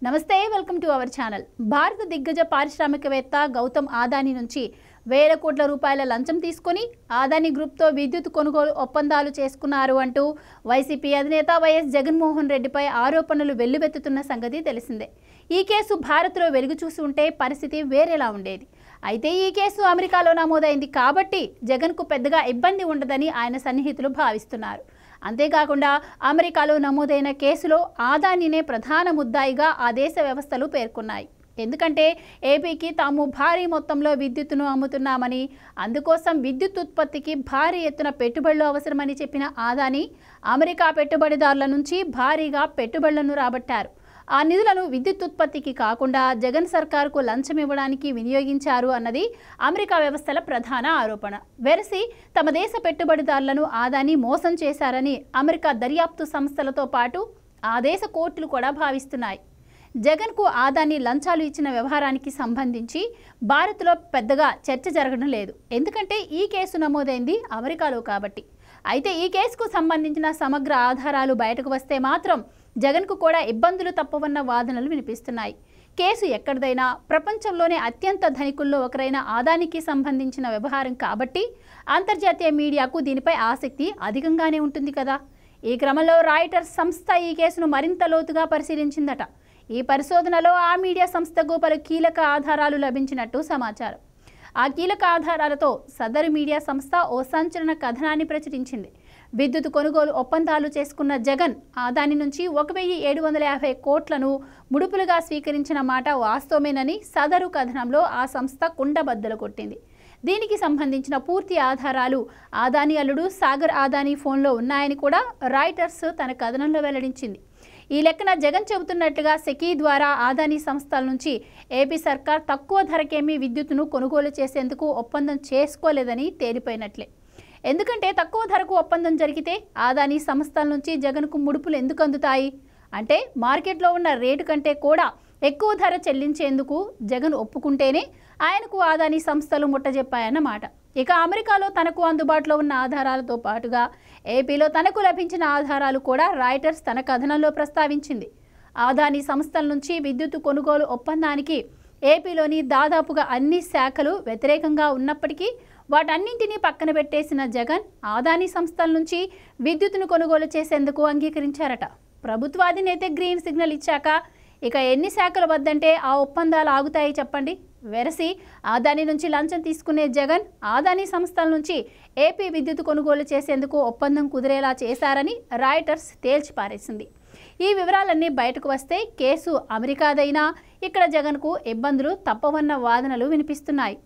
నమస్తే welcome to our channel. భారత దిగ్గజ పారిశ్రామికవేత్త గౌతమ్ అదానీ నుంచి వేల కోట్ల రూపాయల లంచం తీసుకొని అదానీ గ్రూప్తో విద్యుత్ కొనుగోలు ఒప్పందాలు చేసుకున్నారు అంటూ వైసీపీ అధినేత వైఎస్ జగన్మోహన్ రెడ్డిపై ఆరోపణలు వెల్లువెత్తుతున్న సంగతి తెలిసిందే. ఈ కేసు భారత్లో వెలుగు చూసి ఉంటే పరిస్థితి వేరేలా ఉండేది. అయితే ఈ కేసు అమెరికాలో నమోదైంది కాబట్టి జగన్కు పెద్దగా ఇబ్బంది ఉండదని ఆయన సన్నిహితులు భావిస్తున్నారు. అంతేకాకుండా అమెరికాలో నమోదైన కేసులో అదానీనే ప్రధాన ముద్దాయిగా ఆ దేశ వ్యవస్థలు పేర్కొన్నాయి. ఎందుకంటే ఏపీకి తాము భారీ మొత్తంలో విద్యుత్తును అమ్ముతున్నామని, అందుకోసం విద్యుత్ ఉత్పత్తికి భారీ ఎత్తున పెట్టుబడులు అవసరమని చెప్పిన అదానీ అమెరికా పెట్టుబడిదారుల నుంచి భారీగా పెట్టుబడులను రాబట్టారు. ఆ నిధులను విద్యుత్ ఉత్పత్తికి కాకుండా జగన్ సర్కారుకు లంచం ఇవ్వడానికి వినియోగించారు అన్నది అమెరికా వ్యవస్థల ప్రధాన ఆరోపణ. వెరసి తమ దేశ పెట్టుబడిదారులను అదానీ మోసం చేశారని అమెరికా దర్యాప్తు సంస్థలతో పాటు ఆ దేశ కోర్టులు కూడా భావిస్తున్నాయి. జగన్కు అదానీ లంచాలు ఇచ్చిన వ్యవహారానికి సంబంధించి భారత్లో పెద్దగా చర్చ జరగడం లేదు. ఎందుకంటే ఈ కేసు నమోదైంది అమెరికాలో కాబట్టి. అయితే ఈ కేసుకు సంబంధించిన సమగ్ర ఆధారాలు బయటకు వస్తే మాత్రం జగన్కు కూడా ఇబ్బందులు తప్పవన్న వాదనలు వినిపిస్తున్నాయి. కేసు ఎక్కడిదైనా ప్రపంచంలోనే అత్యంత ధనికుల్లో ఒకరైన అదానీకి సంబంధించిన వ్యవహారం కాబట్టి అంతర్జాతీయ మీడియాకు దీనిపై ఆసక్తి అధికంగానే ఉంటుంది కదా. ఈ క్రమంలో రాయిటర్స్ సంస్థ ఈ కేసును మరింత లోతుగా పరిశీలించిందట. ఈ పరిశోధనలో ఆ మీడియా సంస్థకు పలు కీలక ఆధారాలు లభించినట్టు సమాచారం. ఆ కీలక ఆధారాలతో సదరు మీడియా సంస్థ ఓ సంచలన కథనాన్ని ప్రచురించింది. విద్యుత్ కొనుగోలు ఒప్పందాలు చేసుకున్న జగన్ అదానీ నుంచి 1750 కోట్లను ముడుపులుగా స్వీకరించిన మాట వాస్తవమేనని సదరు కథనంలో ఆ సంస్థ కుండబద్దలు కొట్టింది. దీనికి సంబంధించిన పూర్తి ఆధారాలు అదానీ అల్లుడు సాగర్ అదానీ ఫోన్లో ఉన్నాయని కూడా రాయిటర్స్ తన కథనంలో వెల్లడించింది. ఈ లెక్కన జగన్ చెబుతున్నట్లుగా సెకీ ద్వారా అదానీ సంస్థల నుంచి ఏపీ సర్కార్ తక్కువ ధరకేమీ విద్యుత్తును కొనుగోలు చేసేందుకు ఒప్పందం చేసుకోలేదని తేలిపోయినట్లే. ఎందుకంటే తక్కువ ధరకు ఒప్పందం జరిగితే అదానీ సంస్థల నుంచి జగన్కు ముడుపులు ఎందుకు అందుతాయి? అంటే మార్కెట్లో ఉన్న రేటు కంటే కూడా ఎక్కువ ధర చెల్లించేందుకు జగన్ ఒప్పుకుంటేనే ఆయనకు అదానీ సంస్థలు ముట్టజెప్పాయన్నమాట. ఇక అమెరికాలో తనకు అందుబాటులో ఉన్న ఆధారాలతో పాటుగా ఏపీలో తనకు లభించిన ఆధారాలు కూడా రాయిటర్స్ తన కథనంలో ప్రస్తావించింది. అదానీ సంస్థల నుంచి విద్యుత్ కొనుగోలు ఒప్పందానికి ఏపీలోని దాదాపుగా అన్ని శాఖలు వ్యతిరేకంగా ఉన్నప్పటికీ వాటన్నింటినీ పక్కన పెట్టేసిన జగన్ అదానీ సంస్థల నుంచి విద్యుత్తును కొనుగోలు చేసేందుకు అంగీకరించారట. ప్రభుత్వాధినేత గ్రీన్ సిగ్నల్ ఇచ్చాక ఇక ఎన్ని శాఖలు వద్దంటే ఆ ఒప్పందాలు ఆగుతాయి చెప్పండి. వెరసి అదానీ నుంచి లంచం తీసుకునే జగన్ అదానీ సంస్థల నుంచి ఏపీ విద్యుత్ కొనుగోలు చేసేందుకు ఒప్పందం కుదిరేలా చేశారని రాయిటర్స్ తేల్చిపారేసింది. ఈ వివరాలన్నీ బయటకు వస్తే కేసు అమెరికాదైనా ఇక్కడ జగన్కు ఇబ్బందులు తప్పవన్న వాదనలు వినిపిస్తున్నాయి.